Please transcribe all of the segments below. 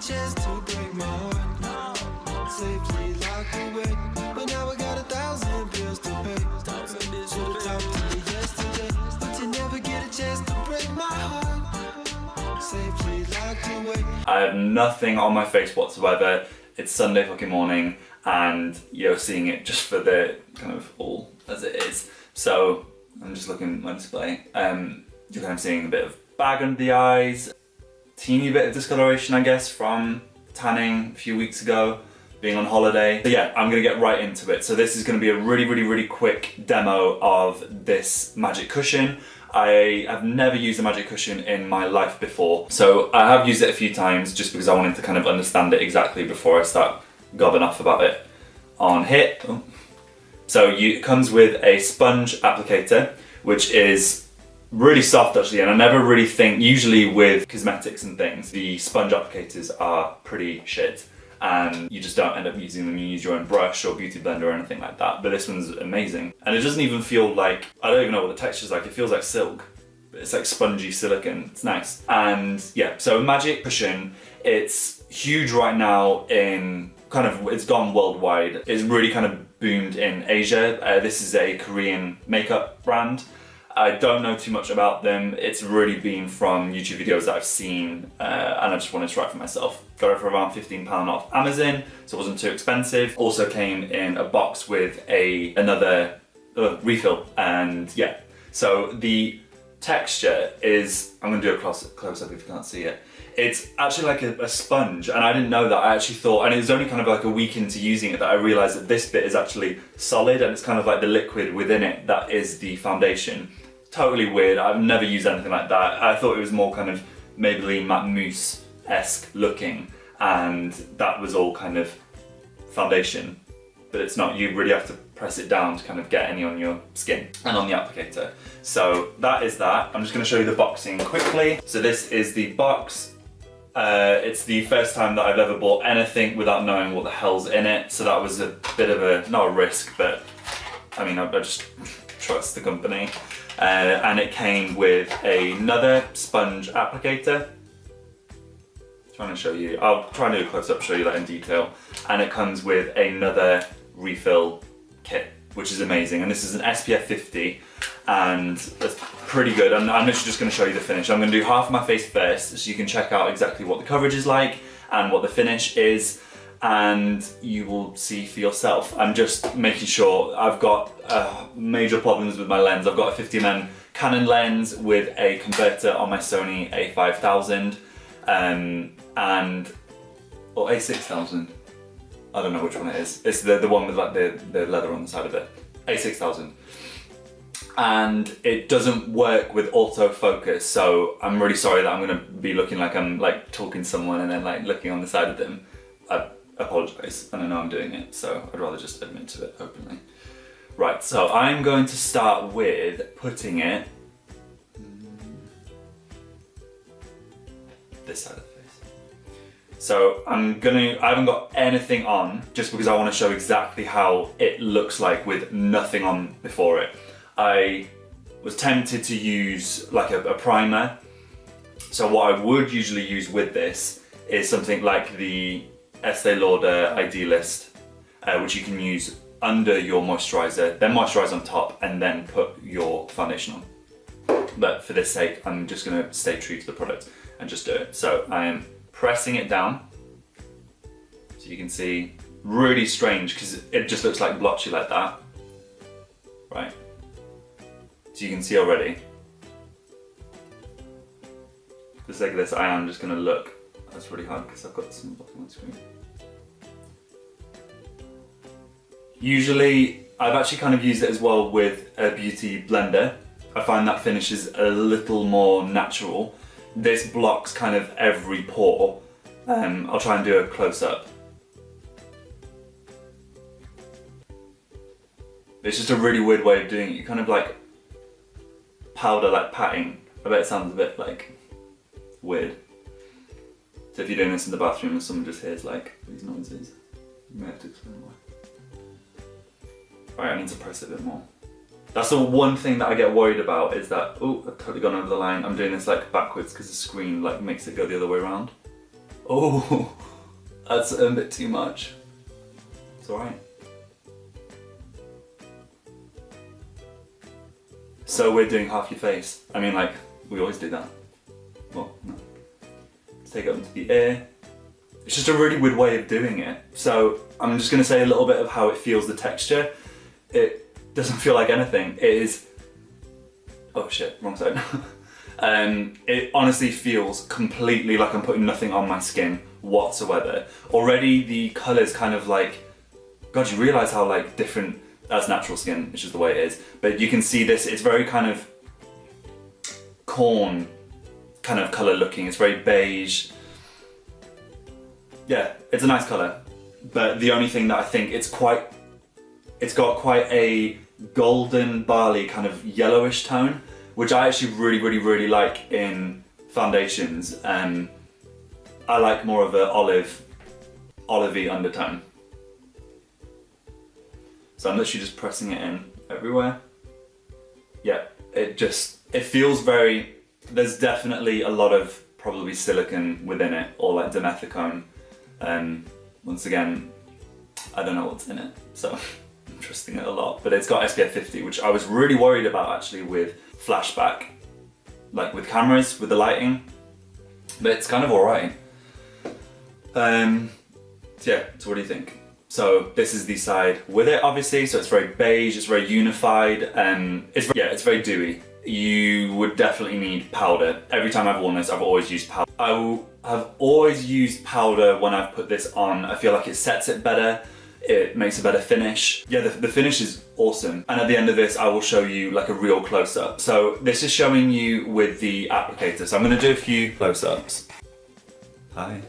chance to break my heart. Safely locked away, but now I got 1,000 bills to pay. Should've talked to you yesterday, but you never get a chance to break my heart. Safely locked away. I have nothing on my face whatsoever. It's Sunday fucking morning, and you're seeing it just for the kind of all as it is. So I'm just looking at my display. You're kind of seeing a bit of bag under the eyes, teeny bit of discoloration, I guess, from tanning a few weeks ago, being on holiday. So yeah, I'm gonna get right into it. So this is gonna be a really quick demo of this magic cushion. I have never used a magic cushion in my life before. So I have used it a few times just because I wanted to kind of understand it exactly before I start gobbing off about it on here. So it comes with a sponge applicator, which is really soft actually, and I never really think, usually with cosmetics and things, the sponge applicators are pretty shit and you just don't end up using them. You use your own brush or beauty blender or anything like that, but this one's amazing. And it doesn't even feel like, I don't even know what the texture's like, it feels like silk, but it's like spongy silicone, it's nice. And yeah, so magic cushion, it's huge right now in kind of, it's gone worldwide. It's really kind of boomed in Asia. This is a Korean makeup brand. I don't know too much about them. It's really been from YouTube videos that I've seen, and I just wanted to try it for myself. Got it for around £15 off Amazon, so it wasn't too expensive. Also came in a box with another refill, and yeah. So the texture is, I'm gonna do a close up if you can't see it. It's actually like a sponge, and I didn't know that. I actually thought, and it was only kind of like a week into using it that I realized that this bit is actually solid, and it's kind of like the liquid within it that is the foundation. Totally weird. I've never used anything like that. I thought it was more kind of Maybelline Matte Mousse-esque looking, and that was all kind of foundation, but it's not. You really have to press it down to kind of get any on your skin and on the applicator. So that is that. I'm just going to show you the boxing quickly. So this is the box. It's the first time that I've ever bought anything without knowing what the hell's in it, so that was a bit of a, not a risk, but I mean, I just trust the company. And it came with another sponge applicator. Trying to show you, I'll try and do a close-up, show you that in detail. And it comes with another refill kit, which is amazing. And this is an SPF 50, and that's pretty good. I'm literally just going to show you the finish. I'm going to do half of my face first, so you can check out exactly what the coverage is like and what the finish is, and you will see for yourself. I'm just making sure. I've got major problems with my lens. I've got a 50mm Canon lens with a converter on my Sony a5000 or a6000. I don't know which one it is. It's the one with like the leather on the side of it. A6000. And it doesn't work with autofocus, so I'm really sorry that I'm gonna be looking like I'm like talking to someone and then like looking on the side of them. I apologise, and I know I'm doing it, so I'd rather just admit to it openly. Right, so I'm going to start with putting it this side of the face. So I haven't got anything on, just because I want to show exactly how it looks like with nothing on before it. I was tempted to use like a primer. So what I would usually use with this is something like the Estee Lauder Idealist, which you can use under your moisturiser, then moisturise on top, and then put your foundation on. But for this sake, I'm just going to stay true to the product and just do it. So I am pressing it down, so you can see, really strange because it just looks like blotchy like that, right? So you can see already. For the sake of this, I am just going to look. That's really hard because I've got some blocking on the screen. Usually, I've actually kind of used it as well with a beauty blender. I find that finish is a little more natural. This blocks kind of every pore. I'll try and do a close-up. It's just a really weird way of doing it. You kind of like powder, like patting. I bet it sounds a bit like weird. So if you're doing this in the bathroom and someone just hears like these noises, you may have to explain why. Right, I need to press it a bit more. That's the one thing that I get worried about, is that, oh, I've totally gone over the line. I'm doing this like backwards because the screen like makes it go the other way around. Oh, that's a bit too much. It's alright. So we're doing half your face. I mean, like, we always do that. Well, no. Let's take it up into the ear. It's just a really weird way of doing it. So I'm just gonna say a little bit of how it feels, the texture. It doesn't feel like anything. It is, oh shit, wrong side. It honestly feels completely like I'm putting nothing on my skin whatsoever. Already the colour's kind of like, God, you realise how like different, that's natural skin, it's just the way it is. But you can see this, it's very kind of corn kind of colour looking, it's very beige. Yeah, it's a nice colour. But the only thing that I think it's got quite a golden barley kind of yellowish tone, which I actually really like in foundations. I like more of an olivey undertone. So I'm literally just pressing it in everywhere. Yeah, it feels very, there's definitely a lot of probably silicone within it, or like dimethicone. Once again, I don't know what's in it, so I'm trusting it a lot. But it's got SPF 50, which I was really worried about actually with flashback, like with cameras, with the lighting. But it's kind of alright. Yeah, so what do you think? So this is the side with it, obviously, so it's very beige, it's very unified, it's very dewy. You would definitely need powder. Every time I've worn this, I've always used powder. I have always used powder when I've put this on. I feel like it sets it better, it makes a better finish. Yeah, the finish is awesome. And at the end of this, I will show you like a real close-up. So this is showing you with the applicator. So I'm gonna do a few close-ups. Hi.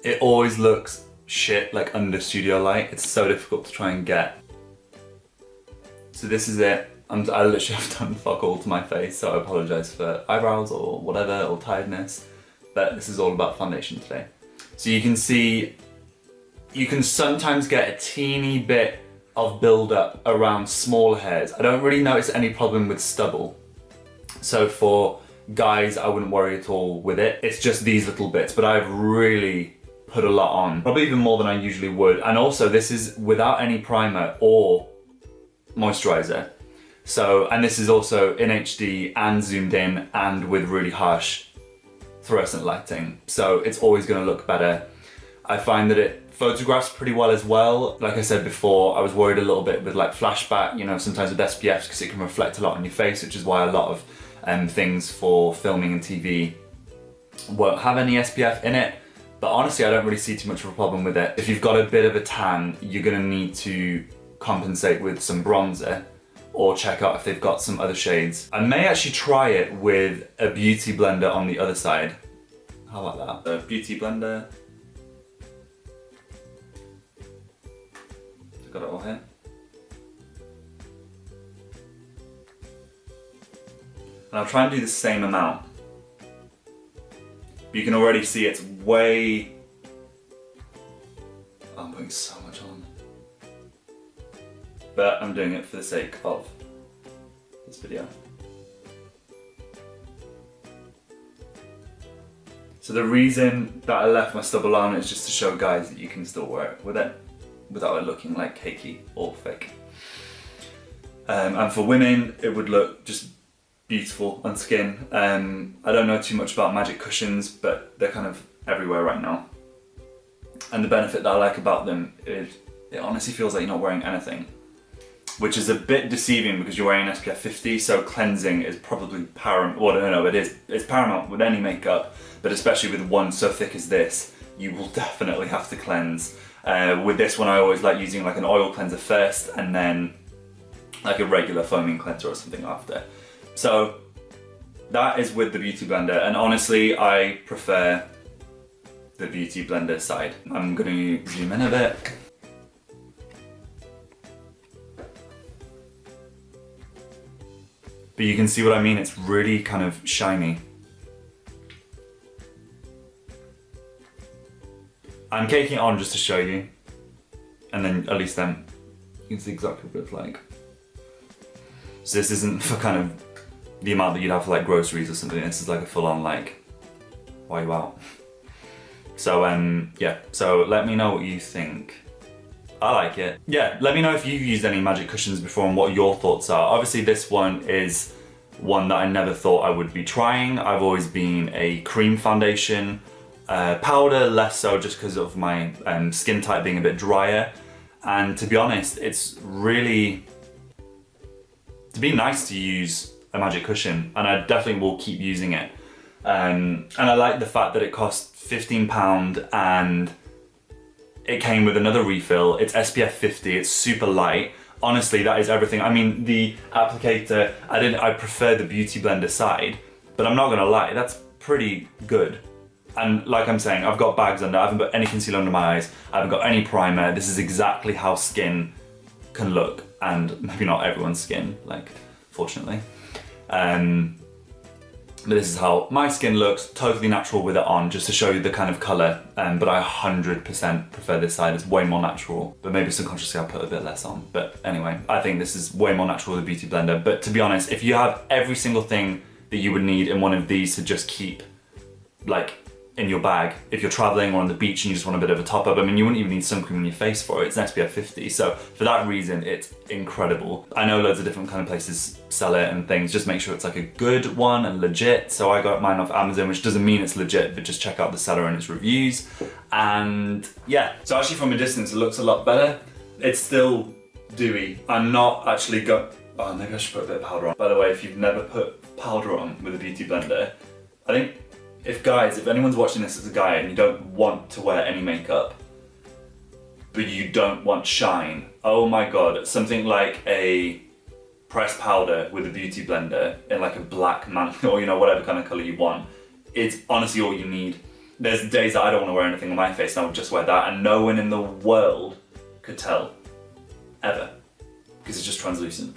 It always looks shit like under studio light. It's so difficult to try and get. So this is it. I literally have done fuck all to my face, so I apologise for eyebrows or whatever, or tiredness. But this is all about foundation today. So you can see, you can sometimes get a teeny bit of build-up around small hairs. I don't really notice any problem with stubble. So for guys, I wouldn't worry at all with it. It's just these little bits, but I've really put a lot on, probably even more than I usually would. And also this is without any primer or moisturizer. So, and this is also in HD and zoomed in and with really harsh fluorescent lighting. So it's always gonna look better. I find that it photographs pretty well as well. Like I said before, I was worried a little bit with like flashback, you know, sometimes with SPFs because it can reflect a lot on your face, which is why a lot of things for filming and TV won't have any SPF in it. But honestly, I don't really see too much of a problem with it. If you've got a bit of a tan, you're gonna need to compensate with some bronzer or check out if they've got some other shades. I may actually try it with a beauty blender on the other side. How about that? The beauty blender. Got it all here. And I'll try and do the same amount. But you can already see it's way... I'm putting so much on. But I'm doing it for the sake of this video. So the reason that I left my stubble on is just to show guys that you can still wear it with it without it looking like cakey or fake. And for women, it would look just beautiful on skin. I don't know too much about magic cushions, but they're kind of everywhere right now. And the benefit that I like about them is it honestly feels like you're not wearing anything, which is a bit deceiving because you're wearing SPF 50, so cleansing is probably paramount. Well, no, it's paramount with any makeup, but especially with one so thick as this, you will definitely have to cleanse. With this one, I always like using like an oil cleanser first and then like a regular foaming cleanser or something after. So that is with the Beauty Blender, and honestly, I prefer the Beauty Blender side. I'm gonna zoom in a bit. But you can see what I mean, it's really kind of shiny. I'm caking it on just to show you, and then at least then you can see exactly what it's like. So this isn't for kind of the amount that you'd have for like groceries or something, this is like a full on like why are you out? So yeah, so let me know what you think. I like it. Yeah, let me know if you've used any magic cushions before and what your thoughts are. Obviously this one is one that I never thought I would be trying. I've always been a cream foundation, powder less so just because of my skin type being a bit drier. And to be honest, it's really, to be nice to use a magic cushion, and I definitely will keep using it. And I like the fact that it costs £15 and it came with another refill. It's SPF 50, it's super light. Honestly, that is everything. I mean, the applicator, I prefer the Beauty Blender side, but I'm not gonna lie, that's pretty good. And like I'm saying, I've got bags under, I haven't got any concealer under my eyes, I haven't got any primer. This is exactly how skin can look, and maybe not everyone's skin, like, fortunately. But this is how my skin looks, totally natural with it on, just to show you the kind of colour. But I 100% prefer this side, it's way more natural. But maybe subconsciously I'll put a bit less on. But anyway, I think this is way more natural with the Beauty Blender. But to be honest, if you have every single thing that you would need in one of these to just keep, like, in your bag, if you're traveling or on the beach and you just want a bit of a top up, I mean, you wouldn't even need sun cream on your face for it. It's an SPF 50, so for that reason, it's incredible. I know loads of different kind of places sell it and things. Just make sure it's like a good one and legit. So I got mine off Amazon, which doesn't mean it's legit, but just check out the seller and its reviews. And yeah, so actually from a distance, it looks a lot better. It's still dewy. I'm not actually oh, maybe I should put a bit of powder on. By the way, if you've never put powder on with a Beauty Blender, I think if anyone's watching this as a guy and you don't want to wear any makeup, but you don't want shine, oh my god, something like a pressed powder with a Beauty Blender in like a black or you know, whatever kind of colour you want, it's honestly all you need. There's days that I don't want to wear anything on my face and I would just wear that and no one in the world could tell, ever, because it's just translucent.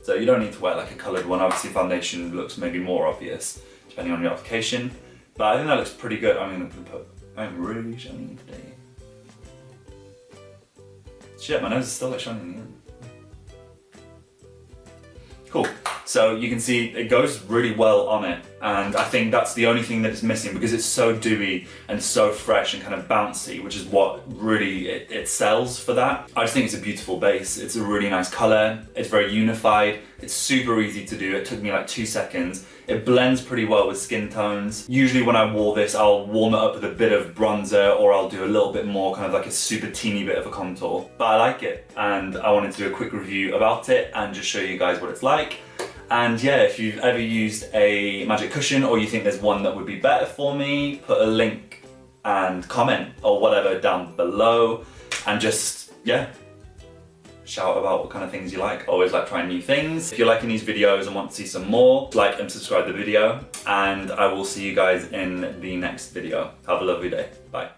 So you don't need to wear like a coloured one. Obviously foundation looks maybe more obvious depending on your application. But I think that looks pretty good. I'm gonna put rouge on today. Shit, my nose is still like shining in the end. Cool. So you can see it goes really well on it, and I think that's the only thing that is missing because it's so dewy and so fresh and kind of bouncy, which is what really it sells for that. I just think it's a beautiful base. It's a really nice color. It's very unified. It's super easy to do. It took me like 2 seconds. It blends pretty well with skin tones. Usually when I wore this, I'll warm it up with a bit of bronzer or I'll do a little bit more, kind of like a super teeny bit of a contour. But I like it, and I wanted to do a quick review about it and just show you guys what it's like. And yeah, if you've ever used a magic cushion or you think there's one that would be better for me, put a link and comment or whatever down below, and just, yeah, shout about what kind of things you like. Always like trying new things. If you're liking these videos and want to see some more, like and subscribe to the video, and I will see you guys in the next video. Have a lovely day. Bye.